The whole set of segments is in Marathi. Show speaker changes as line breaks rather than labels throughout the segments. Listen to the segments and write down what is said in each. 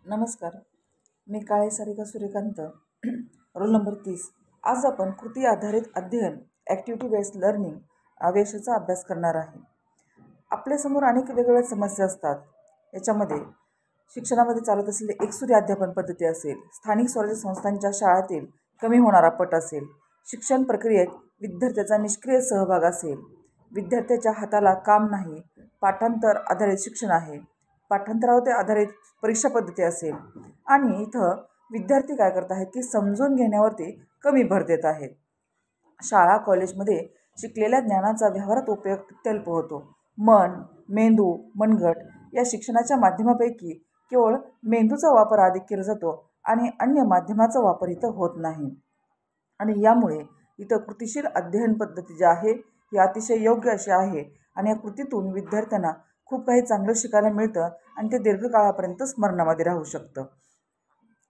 नमस्कार. मी काळे सारिका सूर्यकांत, रोल नंबर 30. आज आपण कृती आधारित अध्ययन ॲक्टिव्हिटी बेस्ड लर्निंग विषयाचा अभ्यास करणार आहे. आपल्यासमोर अनेक वेगवेगळ्या समस्या असतात. याच्यामध्ये शिक्षणामध्ये चालत असलेली एकसुरी अध्यापन पद्धती असेल, स्थानिक स्वराज्य संस्थांच्या शाळातील कमी होणारा पट असेल, शिक्षण प्रक्रियेत विद्यार्थ्याचा निष्क्रिय सहभाग असेल, विद्यार्थ्याच्या हाताला काम नाही, पाठांतर आधारित शिक्षण आहे, पाठांतरावर आधारित परीक्षा पद्धती असेल आणि इथं विद्यार्थी काय करत आहेत की समजून घेण्यावरती कमी भर देत आहेत. शाळा कॉलेजमध्ये शिकलेल्या ज्ञानाचा व्यवहारात उपयोग अत्यल्प होतो. मन, मेंदू, मनगट या शिक्षणाच्या माध्यमापैकी केवळ मेंदूचा वापर अधिक केला जातो आणि अन्य माध्यमाचा वापर इथं होत नाही. आणि यामुळे इथं कृतीशील अध्ययन पद्धती जी आहे ही अतिशय योग्य अशी आहे आणि या कृतीतून विद्यार्थ्यांना खूप काही चांगलं शिकायला मिळतं आणि ते दीर्घकाळापर्यंत स्मरणामध्ये राहू शकतं.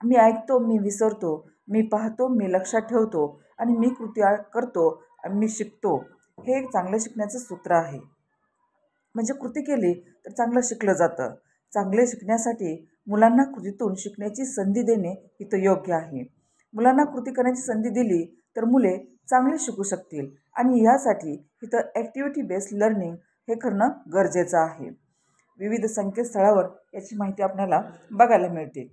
मी ऐकतो, मी विसरतो, मी पाहतो, मी लक्षात ठेवतो आणि मी कृती करतो आणि मी शिकतो. हे एक चांगलं शिकण्याचं सूत्र आहे. म्हणजे कृती केली तर चांगलं शिकलं जातं. चांगले शिकण्यासाठी मुलांना कृतीतून शिकण्याची संधी देणे इथं योग्य आहे. मुलांना कृती करण्याची संधी दिली तर मुले चांगले शिकू शकतील आणि यासाठी इथं ॲक्टिव्हिटी बेस्ड लर्निंग हे करणं गरजेचं आहे. विविध संकेतस्थळावर याची माहिती आपल्याला बघायला मिळते.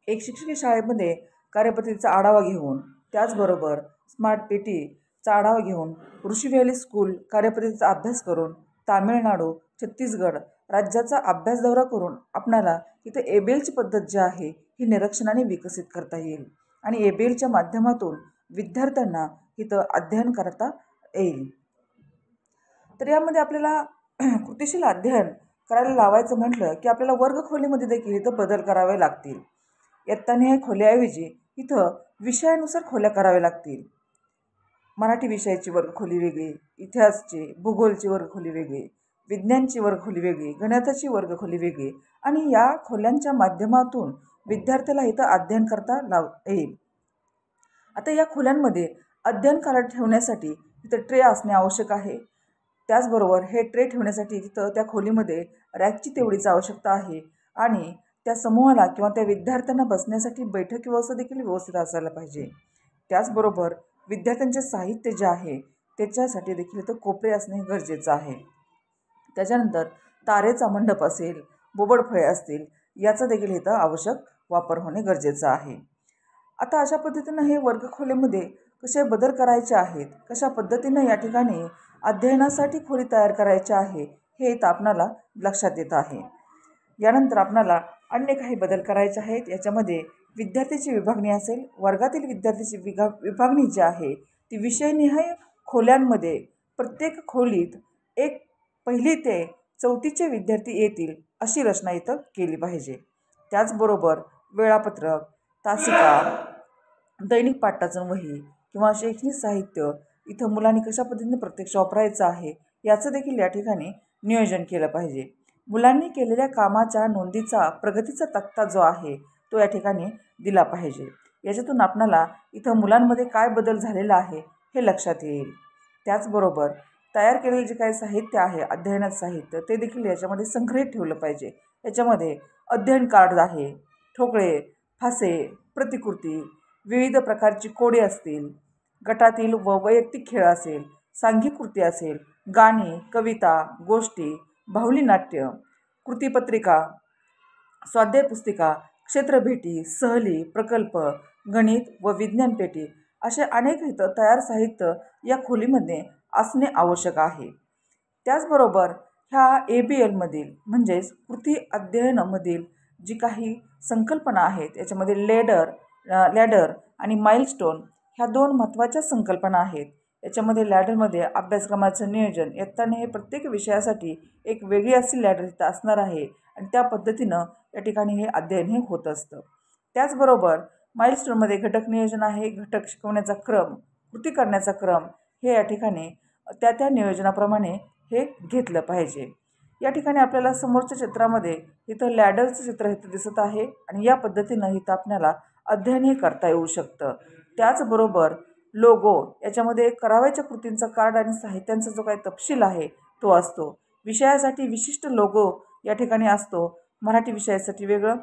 एक शिक्षकी शाळेमध्ये कार्यपद्धतीचा आढावा घेऊन, त्याचबरोबर स्मार्ट पेटीचा आढावा घेऊन, ऋषी व्हॅली स्कूल कार्यपद्धतीचा अभ्यास करून, तामिळनाडू, छत्तीसगड राज्याचा अभ्यास दौरा करून आपणाला इथं एबेलची पद्धत जी आहे ही निरीक्षणाने विकसित करता येईल आणि एबेलच्या माध्यमातून विद्यार्थ्यांना इथं अध्ययन करता येईल. तर यामध्ये आपल्याला कृतीशील अध्ययन करायला लावायचं म्हटलं की आपल्याला वर्गखोलीमध्ये देखील इथं बदल करावे लागतील. इयत्ताने खोल्याऐवजी इथं विषयानुसार खोल्या कराव्या लागतील. मराठी विषयाची वर्गखोली वेगळी, इतिहासची, भूगोलची वर्गखोली वेगळी, विज्ञानची वर्गखोली वेगळी, गणिताची वर्गखोली वेगळी आणि या खोल्यांच्या माध्यमातून विद्यार्थ्याला इथं अध्ययन करता येईल. आता या खोल्यांमध्ये अध्ययन करायला ठेवण्यासाठी इथं ट्रे असणे आवश्यक आहे. त्याचबरोबर हे ट्रे ठेवण्यासाठी तिथं त्या खोलीमध्ये रॅकची तेवढीच आवश्यकता आहे आणि त्या समूहाला किंवा त्या विद्यार्थ्यांना बसण्यासाठी बैठक व्यवस्था देखील व्यवस्थित असायला पाहिजे. त्याचबरोबर विद्यार्थ्यांचे साहित्य जे आहे त्याच्यासाठी देखील इथं कोपरे असणे गरजेचं आहे. त्याच्यानंतर तारेचा मंडप असेल, बोबडफळे असतील याचा देखील इथं आवश्यक वापर होणे गरजेचं आहे. आता अशा पद्धतीनं हे वर्गखोलीमध्ये कसे बदल करायचे आहेत, कशा पद्धतीनं या ठिकाणी अध्ययनासाठी खोली तयार करायची आहे हे इथं आपणाला लक्षात येत आहे. यानंतर आपणाला अन्य काही बदल करायचे आहेत. याच्यामध्ये विद्यार्थ्याची विभागणी असेल, वर्गातील विद्यार्थ्याची विभागणी जी आहे ती विषयनिहाय खोल्यांमध्ये प्रत्येक खोलीत एक 1ली ते 4थीचे विद्यार्थी येतील अशी रचना इथं केली पाहिजे. त्याचबरोबर वेळापत्रक, तासिका, दैनिक पाठाचं वही किंवा शैक्षणिक साहित्य इथं मुलांनी कशा पद्धतीने प्रत्यक्ष वापरायचं आहे याचं देखील या ठिकाणी नियोजन केलं पाहिजे. मुलांनी केलेल्या कामाच्या नोंदीचा प्रगतीचा तक्ता जो आहे तो या ठिकाणी दिला पाहिजे. याच्यातून आपणाला इथं मुलांमध्ये काय बदल झालेला आहे हे लक्षात येईल. त्याचबरोबर तयार केलेले जे काही साहित्य आहे, अध्ययनाचं साहित्य, ते देखील याच्यामध्ये संग्रहित ठेवलं पाहिजे. याच्यामध्ये अध्ययन कार्ड आहे, ठोकळे, फासे, प्रतिकृती, विविध प्रकारची कोडे असतील, गटातील व वैयक्तिक खेळ असेल, सांघिक कृती असेल, गाणी, कविता, गोष्टी, बाहुली नाट्य, कृतीपत्रिका, स्वाध्याय पुस्तिका, क्षेत्रभेटी, सहली, प्रकल्प, गणित व विज्ञान पेटी असे अनेक इथं तयार साहित्य या खोलीमध्ये असणे आवश्यक आहे. त्याचबरोबर ह्या ABLमधील म्हणजेच कृती अध्ययनामधील जी काही संकल्पना आहेत याच्यामध्ये लॅडर आणि माइलस्टोन ह्या 2 महत्त्वाच्या संकल्पना आहेत. याच्यामध्ये लॅडरमध्ये अभ्यासक्रमाचं नियोजन, इयत्ताने हे प्रत्येक विषयासाठी एक वेगळी अशी लॅडर इथं असणार आहे आणि त्या पद्धतीनं या ठिकाणी हे अध्ययन हे होत असतं. त्याचबरोबर माइलस्टोनमध्ये घटक नियोजन आहे, घटक शिकवण्याचा क्रम, कृती करण्याचा क्रम हे या ठिकाणी त्या नियोजनाप्रमाणे हे घेतलं पाहिजे. या ठिकाणी आपल्याला समोरच्या चित्रामध्ये इथं लॅडरचं चित्र इथं दिसत आहे आणि या पद्धतीनं इथं आपल्याला अध्ययन हे करता येऊ शकतं. त्याचबरोबर लोगो याच्यामध्ये करावयाच्या कृतींचा कार्ड आणि साहित्यांचा जो काही तपशील आहे तो असतो. विषयासाठी विशिष्ट लोगो या ठिकाणी असतो. मराठी विषयासाठी वेगळं,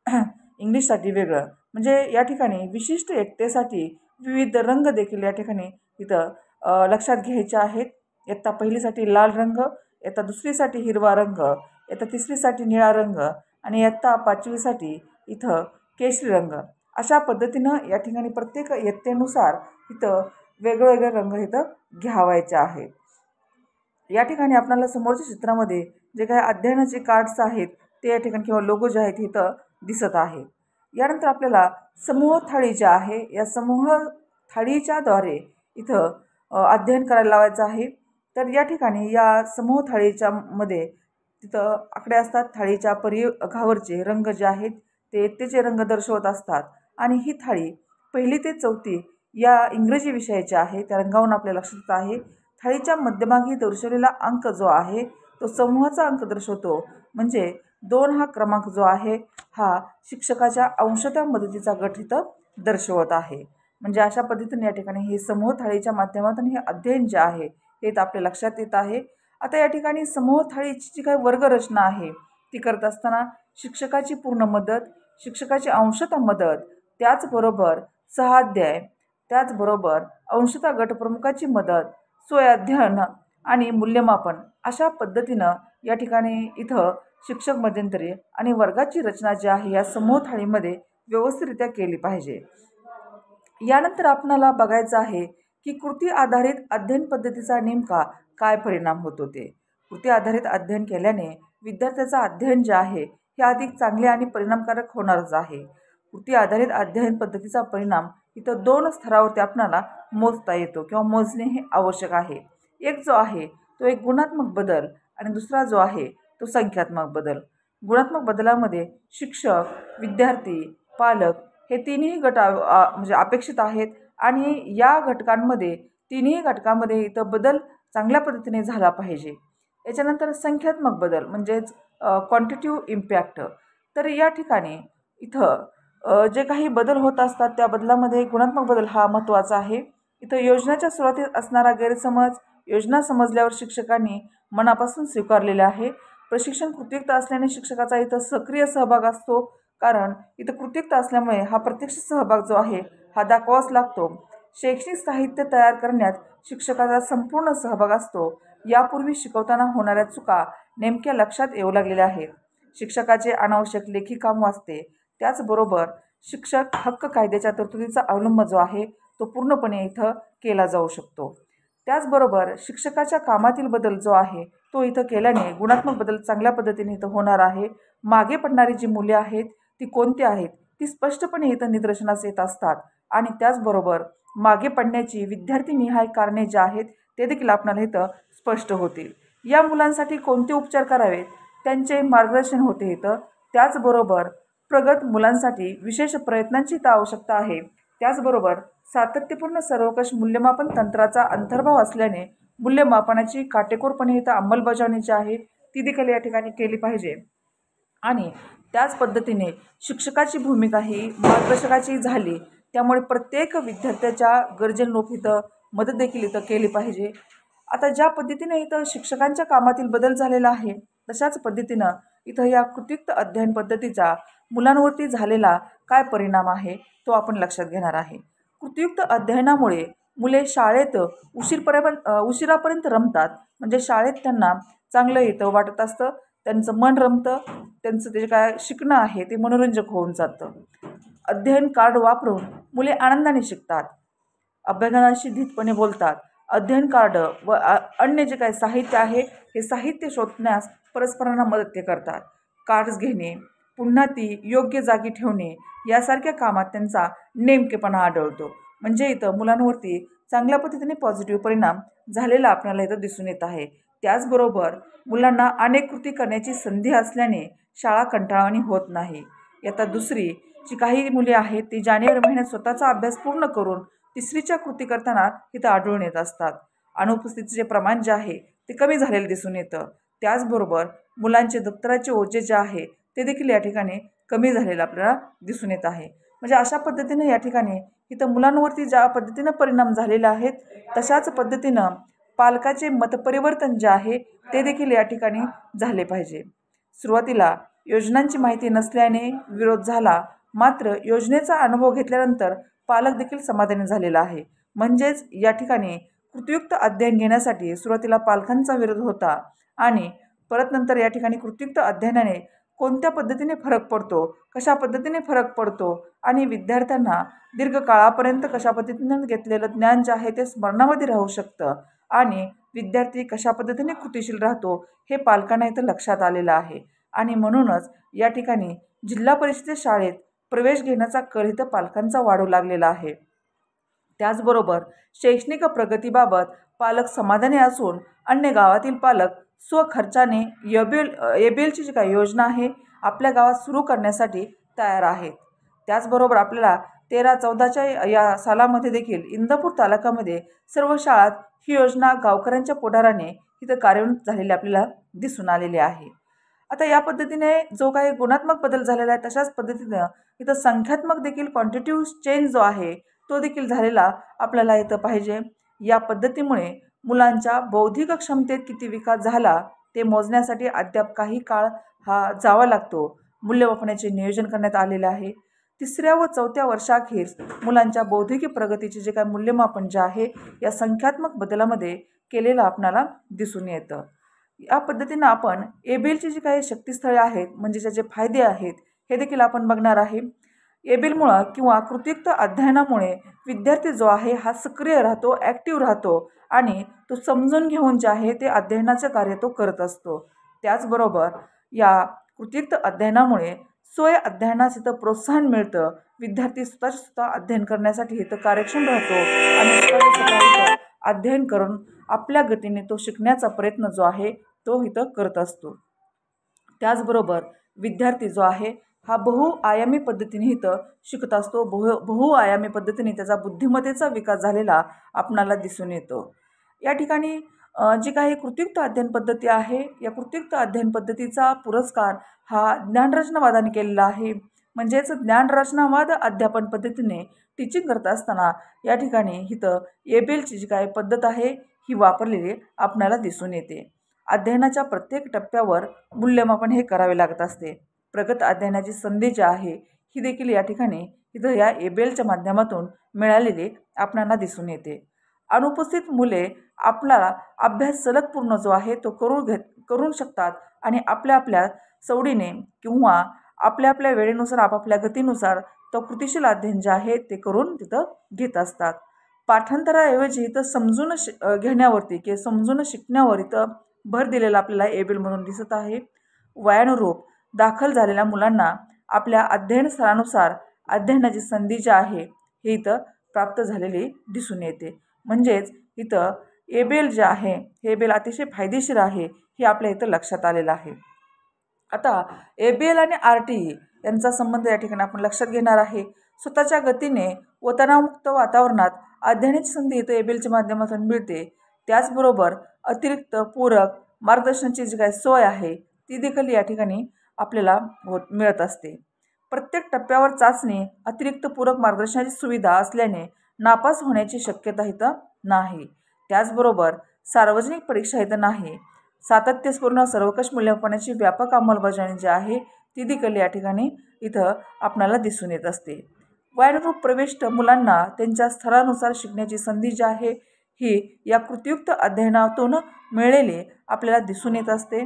इंग्लिशसाठी वेगळं. म्हणजे या ठिकाणी विशिष्ट एकतेसाठी विविध रंग देखील या ठिकाणी इथं लक्षात घ्यायचे आहेत. इयत्ता पहिलीसाठी लाल रंग, इयत्ता दुसरीसाठी हिरवा रंग, इयत्ता तिसरीसाठी निळा रंग आणि इयत्ता पाचवीसाठी इथं केशरी रंग. अशा पद्धतीनं या ठिकाणी प्रत्येक इयत्तेनुसार इथं वेगवेगळे रंग इथं घ्यावायचे आहेत. या ठिकाणी आपल्याला समोरच्या चित्रामध्ये जे काही अध्ययनाचे कार्ड्स आहेत ते या ठिकाणी किंवा लोगो जे आहेत इथं दिसत आहे. यानंतर आपल्याला समूह थाळी जी आहे या समूह थाळीच्याद्वारे इथं अध्ययन करायला लावायचं आहे. तर या ठिकाणी या समूह थाळीच्या मध्ये तिथं आकडे असतात. थाळीच्या परिघावरचे रंग जे आहेत ते त्याचे रंग दर्शवत असतात आणि ही थाळी 1ली ते 4थी या इंग्रजी विषयाची आहे. त्या रंगावरून आपल्या लक्षात येत आहे. थाळीच्या मध्यभागी दर्शवलेला अंक जो आहे तो समूहाचा अंक दर्शवतो. म्हणजे 2 हा क्रमांक जो आहे हा शिक्षकाच्या अंशतः मदतीचा गट इथं दर्शवत आहे. म्हणजे अशा पद्धतीने या ठिकाणी हे समूह थाळीच्या माध्यमातून हे अध्ययन जे आहे ते आपल्या लक्षात येत आहे. आता या ठिकाणी समूह थाळीची जी काही वर्गरचना आहे ती करत असताना शिक्षकाची पूर्ण मदत, शिक्षकाची अंशतः मदत, त्याचबरोबर सहाध्याय, त्याचबरोबर अंशतः गटप्रमुखाची मदत, स्वयंअध्ययन आणि मूल्यमापन अशा पद्धतीनं या ठिकाणी इथं शिक्षक मध्यंतरी आणि वर्गाची रचना जी आहे या समूह थाळीमध्ये व्यवस्थितरित्या केली पाहिजे. यानंतर आपणाला बघायचं आहे की कृती आधारित अध्ययन पद्धतीचा नेमका काय परिणाम होतो ते. कृती आधारित अध्ययन केल्याने विद्यार्थ्याचं अध्ययन जे आहे हे अधिक चांगले आणि परिणामकारक होणारच आहे. कृती आधारित अध्ययन पद्धतीचा परिणाम इथं 2 स्तरावरती आपणाला मोजता येतो किंवा मोजणे हे आवश्यक आहे. एक जो आहे तो एक गुणात्मक बदल आणि दुसरा जो आहे तो संख्यात्मक बदल. गुणात्मक बदलामध्ये शिक्षक, विद्यार्थी, पालक हे तिन्ही गट म्हणजे अपेक्षित आहेत आणि या घटकांमध्ये तिन्ही घटकांमध्ये इथं बदल चांगल्या पद्धतीने झाला पाहिजे. याच्यानंतर संख्यात्मक बदल म्हणजेच क्वांटिटिव्ह इम्पॅक्ट. तर या ठिकाणी इथं जे काही बदल होत असतात त्या बदलामध्ये गुणात्मक बदल हा महत्त्वाचा आहे. इथं योजनेच्या सुरुवातीत असणारा गैरसमज योजना समजल्यावर शिक्षकांनी मनापासून स्वीकारलेले आहे. प्रशिक्षण कृतीयुक्त असल्याने शिक्षकाचा इथं सक्रिय सहभाग असतो. कारण इथं कृतीयुक्त असल्यामुळे हा प्रत्यक्ष सहभाग जो आहे हा दाखवावाच लागतो. शैक्षणिक साहित्य तयार करण्यात शिक्षकाचा संपूर्ण सहभाग असतो. यापूर्वी शिकवताना होणाऱ्या चुका नेमक्या लक्षात येऊ लागलेल्या आहेत. शिक्षकाचे अनावश्यक लेखी काम वाचते. त्याचबरोबर शिक्षक हक्क कायद्याच्या तरतुदीचा अवलंब जो आहे तो पूर्णपणे इथं केला जाऊ शकतो. त्याचबरोबर शिक्षकाच्या कामातील बदल जो आहे तो इथं केल्याने गुणात्मक बदल चांगल्या पद्धतीने इथं होणार आहे. मागे पडणारी जी मूल्ये आहेत ती कोणती आहेत ती स्पष्टपणे इथं निदर्शनास येत असतात आणि त्याचबरोबर मागे पडण्याची विद्यार्थीनिहाय कारणे जी आहेत ते देखील आपल्याला इथं स्पष्ट होतील. या मुलांसाठी कोणते उपचार करावेत त्यांचे मार्गदर्शन होते इथं. त्याचबरोबर प्रगत मुलांसाठी विशेष प्रयत्नांची इथं आवश्यकता आहे. त्याचबरोबर सातत्यपूर्ण सर्वकष मूल्यमापन तंत्राचा अंतर्भाव असल्याने मूल्यमापनाची काटेकोरपणे इथं अंमलबजावणी जी आहे ती देखील या ठिकाणी केली पाहिजे. आणि त्याच पद्धतीने शिक्षकाची भूमिका ही मार्गदर्शकाची झाली. त्यामुळे प्रत्येक विद्यार्थ्याच्या गरजेनुरूप इथं मदत देखील इथं केली पाहिजे. आता ज्या पद्धतीने इथं शिक्षकांच्या कामातील बदल झालेला आहे तशाच पद्धतीनं इथं या कृतीयुक्त अध्ययन पद्धतीचा मुलांवरती झालेला काय परिणाम आहे तो आपण लक्षात घेणार आहे. कृतीयुक्त अध्ययनामुळे मुले शाळेत उशिरापर्यंत रमतात. म्हणजे शाळेत त्यांना चांगलं येतं वाटत असतं, त्यांचं मन रमतं, त्यांचं ते काय शिकणं आहे ते मनोरंजक होऊन जातं. अध्ययन कार्ड वापरून मुले आनंदाने शिकतात, अभ्यागतांशी धीटपणे बोलतात. अध्ययन कार्ड व अन्य जे काही साहित्य आहे हे साहित्य शोधण्यास परस्परांना मदत ते करतात. कार्ड्स घेणे, पुन्हा ती योग्य जागी ठेवणे यासारख्या कामात त्यांचा नेमकेपणा आढळतो. म्हणजे इथं मुलांवरती चांगल्या पद्धतीने पॉझिटिव्ह परिणाम झालेला आपल्याला इथं दिसून येत आहे. त्याचबरोबर मुलांना अनेक कृती करण्याची संधी असल्याने शाळा कंटाळवाणी होत नाही. इयत्ता दुसरी जी काही मुले आहेत ती जानेवारी महिन्यात स्वतःचा अभ्यास पूर्ण करून तिसरीच्या कृती करताना इथं आढळून येत असतात. अनुपस्थितीचे प्रमाण जे आहे ते कमी झालेले दिसून येतं. त्याचबरोबर मुलांचे दप्तराचे ओझे जे आहे ते देखील या ठिकाणी कमी झालेलं आपल्याला दिसून येत आहे. म्हणजे अशा पद्धतीने या ठिकाणी इथं मुलांवरती ज्या पद्धतीनं परिणाम झालेले आहेत तशाच पद्धतीनं पालकाचे मतपरिवर्तन जे आहे ते देखील या ठिकाणी झाले पाहिजे. सुरुवातीला योजनांची माहिती नसल्याने विरोध झाला, मात्र योजनेचा अनुभव घेतल्यानंतर पालक देखील समाधानी झालेला आहे. म्हणजेच या ठिकाणी कृतीयुक्त अध्ययन घेण्यासाठी सुरुवातीला पालकांचा विरोध होता आणि परत नंतर या ठिकाणी कृतीयुक्त अध्ययनाने कोणत्या पद्धतीने फरक पडतो, कशा पद्धतीने फरक पडतो आणि विद्यार्थ्यांना दीर्घकाळापर्यंत कशा पद्धतीने घेतलेलं ज्ञान जे आहे ते स्मरणामध्ये राहू शकतं आणि विद्यार्थी कशा पद्धतीने कृतीशील राहतो हे पालकांना इथं लक्षात आलेलं आहे. आणि म्हणूनच या ठिकाणी जिल्हा परिषद शाळेत प्रवेश घेण्याचा कल इथं पालकांचा वाढू लागलेला आहे. त्याचबरोबर शैक्षणिक प्रगतीबाबत पालक समाधानी असून अन्य गावातील पालक स्वखर्चाने एबीएलची जी काही योजना आहे आपल्या गावात सुरू करण्यासाठी तयार आहेत. त्याचबरोबर आपल्याला 13-14च्या या सालामध्ये देखील इंदापूर तालुक्यामध्ये सर्व शाळात ही योजना गावकऱ्यांच्या पुढाराने इथं कार्यान्वित झालेली आपल्याला दिसून आलेली आहे. आता या पद्धतीने जो काही गुणात्मक बदल झालेला आहे तशाच पद्धतीनं इथं संख्यात्मक देखील क्वांटिटिव्ह चेंज जो आहे तो देखील झालेला आपल्याला इथं पाहिजे. या पद्धतीमुळे मुलांच्या बौद्धिक क्षमतेत किती विकास झाला ते मोजण्यासाठी अद्याप काही काळ हा जावा लागतो. मूल्यमापनाचे नियोजन करण्यात आलेले आहे. 3ऱ्या व 4थ्या वर्षाअखेर मुलांच्या बौद्धिक प्रगतीचे जे काही मूल्यमापन जे आहे या संख्यात्मक बदलामध्ये केलेलं आपल्याला दिसून येतं. या पद्धतीनं आपण एबीएलची जी काही शक्तिस्थळे आहेत म्हणजे ज्याचे फायदे आहेत हे देखील आपण बघणार आहे. एबीएलमुळं किंवा कृतीयुक्त अध्ययनामुळे विद्यार्थी जो आहे हा सक्रिय राहतो, ॲक्टिव्ह राहतो आणि तो समजून घेऊन जे आहे ते अध्ययनाचं कार्य तो करत असतो. त्याचबरोबर या कृतीयुक्त अध्ययनामुळे स्वय अध्ययनास इथं प्रोत्साहन मिळतं. विद्यार्थी स्वतः अध्ययन करण्यासाठी इथं कार्यक्षम राहतो आणि स्वतः अध्ययन करून आपल्या गतीने तो शिकण्याचा प्रयत्न जो आहे तो इथं करत असतो. त्याचबरोबर विद्यार्थी जो आहे हा बहुआयामी पद्धतीने इथं शिकत असतो. बहुआयामी पद्धतीने त्याचा बुद्धिमत्तेचा विकास झालेला आपणाला दिसून येतो. या ठिकाणी जी काही कृतीयुक्त अध्ययन पद्धती आहे या कृतीयुक्त अध्ययन पद्धतीचा पुरस्कार हा ज्ञानरचनावादाने केलेला आहे. म्हणजेच ज्ञानरचनावाद अध्यापन पद्धतीने टीचिंग करत असताना या ठिकाणी इथं एबीएलची जी काही पद्धत आहे ही वापरलेली आपणाला दिसून येते. अध्ययनाच्या प्रत्येक टप्प्यावर मूल्यमापन हे करावे लागत असते. प्रगत अध्ययनाची संधी जी आहे ही देखील या ठिकाणी इथं या एबीएलच्या माध्यमातून मिळालेली आपणाला दिसून येते. अनुपस्थित मुले आपला अभ्यास सलग पूर्ण जो आहे तो करू शकतात आणि आपल्या सवडीने किंवा आपल्या वेळेनुसार आपापल्या गतीनुसार तो कृतीशील अध्ययन जे आहे ते करून तिथं घेत असतात. पाठांतराऐवजी इथं समजून घेण्यावरती किंवा समजून शिकण्यावर इथं भर दिलेला आपल्याला एबीएलमधून दिसत आहे. वयानुरूप दाखल झालेल्या मुलांना आपल्या अध्ययन स्तरानुसार अध्ययनाची संधी जी आहे हे इथं प्राप्त झालेली दिसून येते. म्हणजेच इथं एबीएल जे आहे हे एबीएल अतिशय फायदेशीर आहे हे आपल्या इथं लक्षात आलेलं आहे. आता एबीएल आणि आरटीई यांचा संबंध या ठिकाणी आपण लक्षात घेणार आहे. स्वतःच्या गतीने व तणावमुक्त वातावरणात अध्ययनाची संधी इथं एबीएलच्या माध्यमातून मिळते. त्याचबरोबर अतिरिक्त पूरक मार्गदर्शनाची जी काही सोय आहे ती देखील या ठिकाणी आपल्याला मिळत असते. प्रत्येक टप्प्यावर चाचणी अतिरिक्त पूरक मार्गदर्शनाची सुविधा असल्याने नापास होण्याची शक्यता इथं नाही. त्याचबरोबर सार्वजनिक परीक्षा इथं नाही. सातत्यपूर्ण सर्वकष मूल्यमापनाची व्यापक अंमलबजावणी जी आहे ती देखील या ठिकाणी इथं आपल्याला दिसून येत असते. वयानुरूप प्रविष्ट मुलांना त्यांच्या स्तरानुसार शिकण्याची संधी जी आहे ही या कृतीयुक्त अध्ययनातून मिळालेली आपल्याला दिसून येत असते.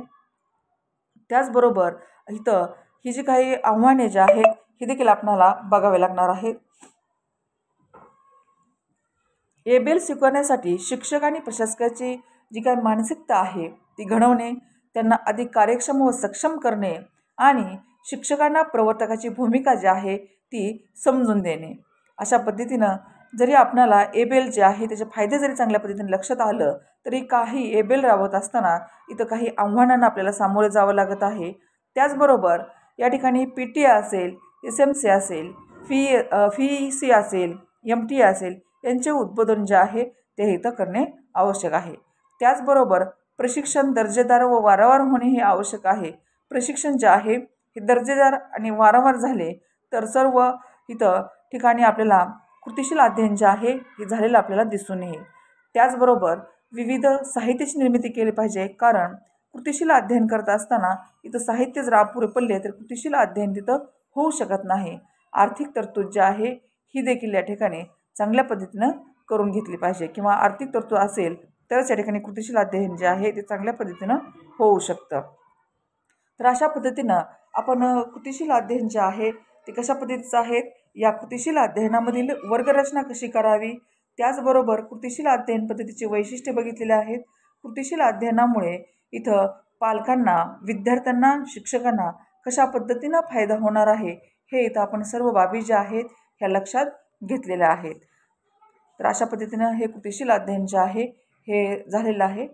त्याचबरोबर इथं ही जी काही आव्हाने जी आहेत ही देखील आपल्याला बघावे लागणार आहेत. एबीएल शिकवण्यासाठी शिक्षक आणि प्रशासकाची जी काही मानसिकता आहे ती घडवणे, त्यांना अधिक कार्यक्षम व सक्षम करणे आणि शिक्षकांना प्रवर्तकाची भूमिका जी आहे ती समजून देणे. अशा पद्धतीनं जरी आपणाला एबीएल जे आहे त्याचे फायदे जरी चांगल्या पद्धतीने लक्षात आलं तरी काही एबीएल राबवत असताना इथं काही आव्हानांना आपल्याला सामोरे जावं लागत आहे. त्याचबरोबर या ठिकाणी PTA असेल, SMC असेल, FEC असेल, MTA असेल यांचे उद्बोधन जे आहे ते इथं करणे आवश्यक आहे. त्याचबरोबर प्रशिक्षण दर्जेदार व वारंवार होणे हे आवश्यक आहे. प्रशिक्षण जे आहे हे दर्जेदार आणि वारंवार झाले तर सर्व इथं ठिकाणी आपल्याला कृतीशील अध्ययन जे आहे हे झालेलं आपल्याला दिसून येईल. त्याचबरोबर विविध साहित्याची निर्मिती केली पाहिजे, कारण कृतीशील अध्ययन करत असताना इथं साहित्य जर अपुरे पडले तर कृतीशील अध्ययन तिथं होऊ शकत नाही. आर्थिक तरतूद जी आहे ही देखील या ठिकाणी चांगल्या पद्धतीनं करून घेतली पाहिजे, किंवा आर्थिक तरतूद असेल तरच या ठिकाणी कृतीशील अध्ययन जे आहे ते चांगल्या पद्धतीनं होऊ शकतं. तर अशा पद्धतीनं आपण कृतीशील अध्ययन जे आहे ते कशा पद्धतीचं आहेत, या कृतीशील अध्ययनामधील वर्गरचना कशी करावी, त्याचबरोबर कृतीशील अध्ययन पद्धतीचे वैशिष्ट्ये बघितलेले आहेत. कृतीशील अध्ययनामुळे इथं पालकांना, विद्यार्थ्यांना, शिक्षकांना कशा पद्धतीनं फायदा होणार आहे हे इथं आपण सर्व बाबी ज्या आहेत ह्या लक्षात घेतलेल्या आहेत. तर अशा पद्धतीनं हे कृतीशील अध्ययन जे आहे हे झालेलं आहे.